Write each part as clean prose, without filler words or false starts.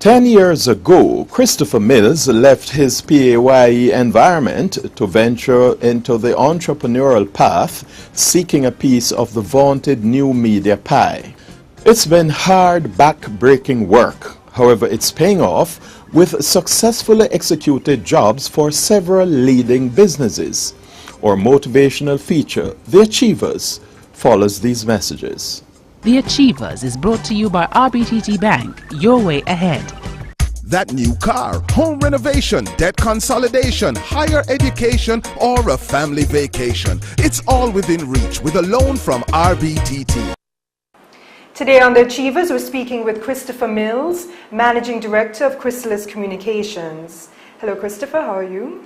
10 years ago, Christopher Mills left his PAYE environment to venture into the entrepreneurial path, seeking a piece of the vaunted new media pie. It's been hard, back-breaking work. However, it's paying off with successfully executed jobs for several leading businesses. Our motivational feature, The Achievers, follows these messages. The Achievers is brought to you by RBTT Bank, your way ahead. That new car, home renovation, debt consolidation, higher education, or a family vacation. It's all within reach with a loan from RBTT. Today on The Achievers, we're speaking with Christopher Mills, Managing Director of Chrysalis Communications. Hello, Christopher, how are you?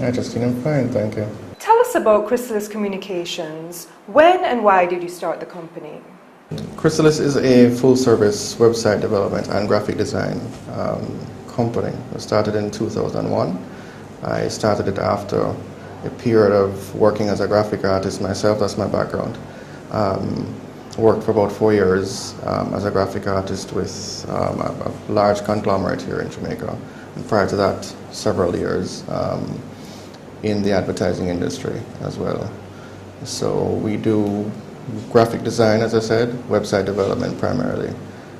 Hi, Justine, I'm fine, thank you. Tell us about Chrysalis Communications. When and why did you start the company? Chrysalis is a full-service website development and graphic design company. It started in 2001. I started it after a period of working as a graphic artist myself. That's my background. Worked for about 4 years as a graphic artist with a large conglomerate here in Jamaica. And prior to that, several years in the advertising industry as well. So we do graphic design, as I said, website development primarily,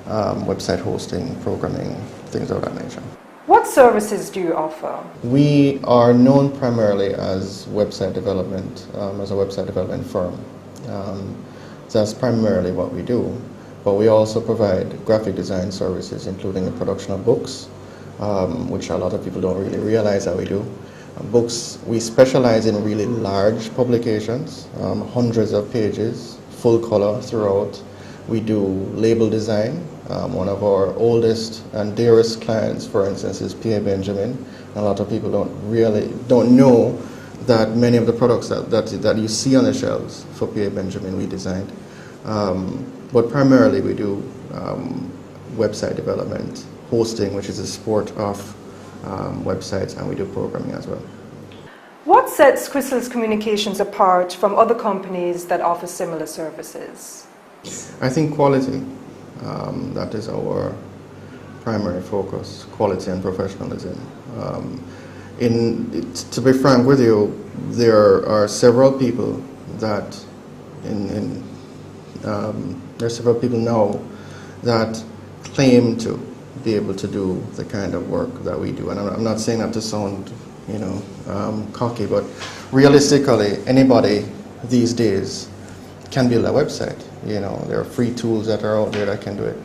website hosting, programming, things of that nature. What services do you offer? We are known primarily as website development, as a website development firm. That's primarily what we do. But we also provide graphic design services, including the production of books, which a lot of people don't really realize that we do. Books, we specialize in really large publications, hundreds of pages, full color throughout. We do label design. One of our oldest and dearest clients, for instance, is P.A. Benjamin. A lot of people don't know that many of the products that you see on the shelves for P.A. Benjamin we designed. But primarily we do website development, hosting, which is a sport of websites, and we do programming as well. What sets Chrysalis Communications apart from other companies that offer similar services? I think quality. That is our primary focus, quality and professionalism. To be frank with you, there are several people that there are several people now that claim to be able to do the kind of work that we do. And I'm not saying that to sound, cocky, but realistically, anybody these days can build a website. There are free tools that are out there that can do it.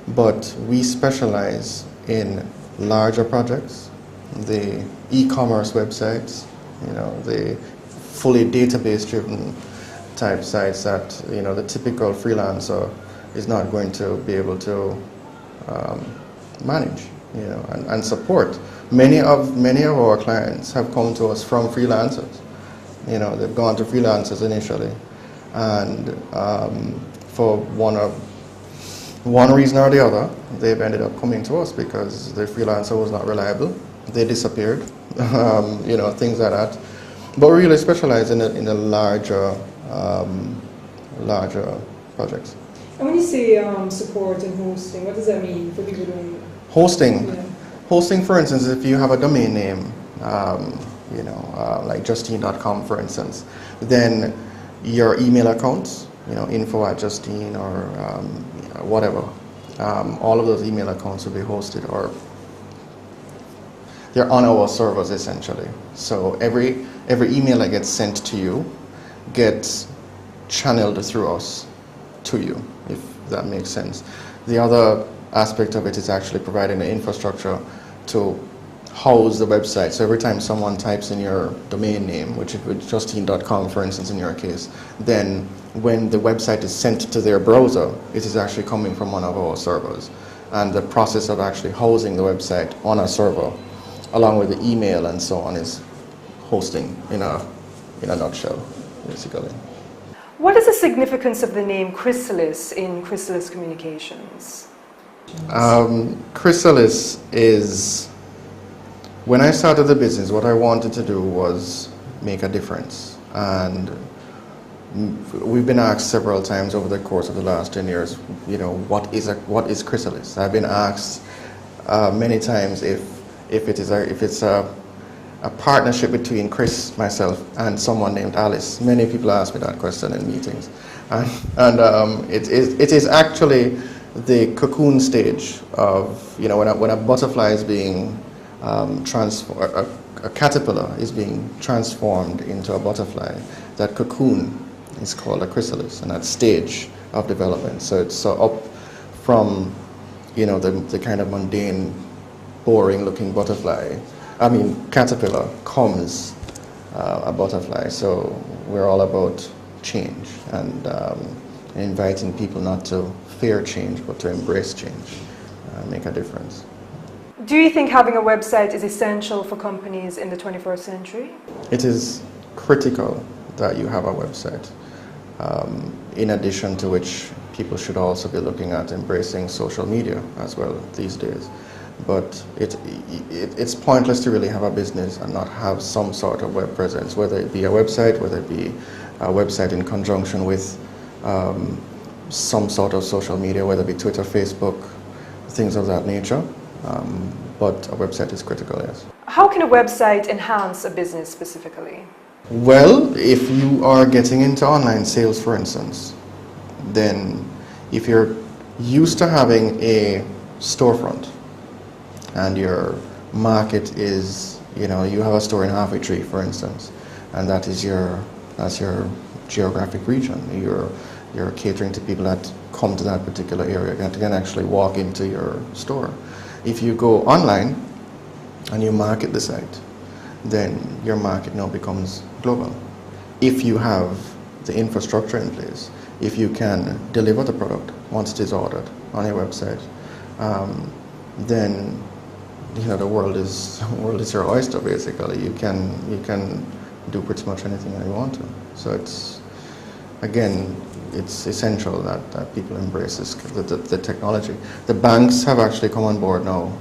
But we specialize in larger projects, the e-commerce websites, the fully database-driven type sites that, the typical freelancer is not going to be able to manage, and support. Many of our clients have come to us from freelancers. They've gone to freelancers initially, and for one reason or the other, they've ended up coming to us because the freelancer was not reliable. They disappeared, things like that. But we really specialize in the larger projects. And when you say support and hosting, what does that mean for people who... Hosting. Yeah. Hosting, for instance, if you have a domain name, like Justine.com, for instance, then your email accounts, info@Justine or whatever, all of those email accounts will be hosted, or they're on our servers essentially. So every email that gets sent to you gets channeled through us to you, if that makes sense. The other aspect of it is actually providing the infrastructure to house the website. So every time someone types in your domain name, which is with Justine.com, for instance, in your case, then when the website is sent to their browser, it is actually coming from one of our servers. And the process of actually housing the website on a server, along with the email and so on, is hosting in a nutshell, basically. What is the significance of the name Chrysalis in Chrysalis Communications? Chrysalis is, when I started the business, what I wanted to do was make a difference. And we've been asked several times over the course of the last 10 years, what is Chrysalis? I've been asked many times if it's a partnership between Chris, myself, and someone named Alice. Many people ask me that question in meetings, and it is actually the cocoon stage of, you know, when a butterfly is being transformed, a caterpillar is being transformed into a butterfly. That cocoon is called a chrysalis, and that stage of development. So it's up from, you know, the kind of mundane, boring-looking caterpillar comes a butterfly. So we're all about change and inviting people not to fear change, but to embrace change, make a difference. Do you think having a website is essential for companies in the 21st century? It is critical that you have a website. In addition to which, people should also be looking at embracing social media as well these days. But it's pointless to really have a business and not have some sort of web presence, whether it be a website, whether it be a website in conjunction with some sort of social media, whether it be Twitter, Facebook, things of that nature. But a website is critical, yes. How can a website enhance a business specifically? Well, if you are getting into online sales, for instance, then if you're used to having a storefront and your market is, you know, you have a store in Halfway Tree, for instance, and that's your geographic region. You're catering to people that come to that particular area, that can actually walk into your store. If you go online and you market the site, then your market now becomes global. If you have the infrastructure in place, if you can deliver the product once it is ordered on your website, then, you know, the world is your oyster, basically. You can do pretty much anything that you want to. So it's essential that people embrace the technology. The banks have actually come on board now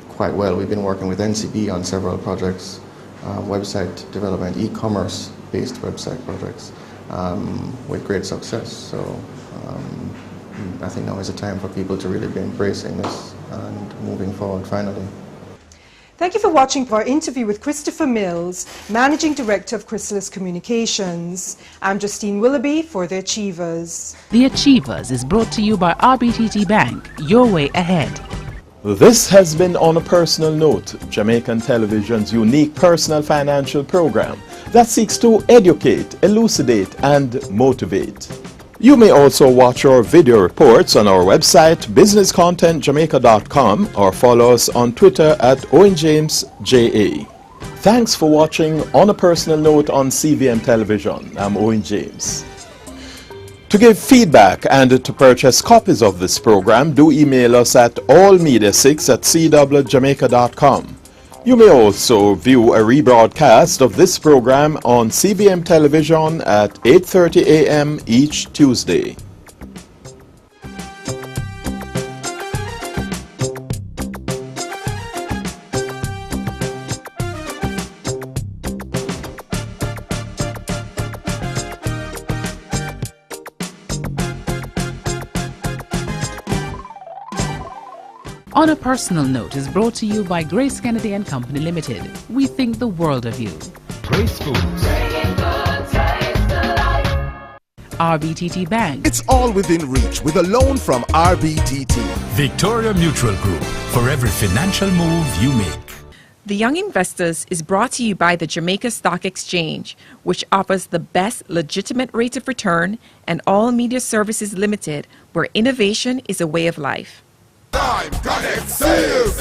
quite well. We've been working with NCB on several projects, website development, e-commerce based website projects, with great success. So I think now is the time for people to really be embracing this and moving forward finally. Thank you for watching our interview with Christopher Mills, Managing Director of Chrysalis Communications. I'm Justine Willoughby for The Achievers. The Achievers is brought to you by RBTT Bank, your way ahead. This has been On a Personal Note, Jamaican Television's unique personal financial program that seeks to educate, elucidate, and motivate. You may also watch our video reports on our website, businesscontentjamaica.com, or follow us on Twitter at OwenJamesJA. Thanks for watching On a Personal Note on CVM Television. I'm Owen James. To give feedback and to purchase copies of this program, do email us at allmedia6@cwjamaica.com. You may also view a rebroadcast of this program on CVM Television at 8:30 a.m. each Tuesday. On a Personal Note is brought to you by Grace Kennedy and Company Limited. We think the world of you. Grace Foods. RBTT Bank. It's all within reach with a loan from RBTT. Victoria Mutual Group, for every financial move you make. The Young Investors is brought to you by the Jamaica Stock Exchange, which offers the best legitimate rate of return, and All Media Services Limited, where innovation is a way of life. Time, connect, save.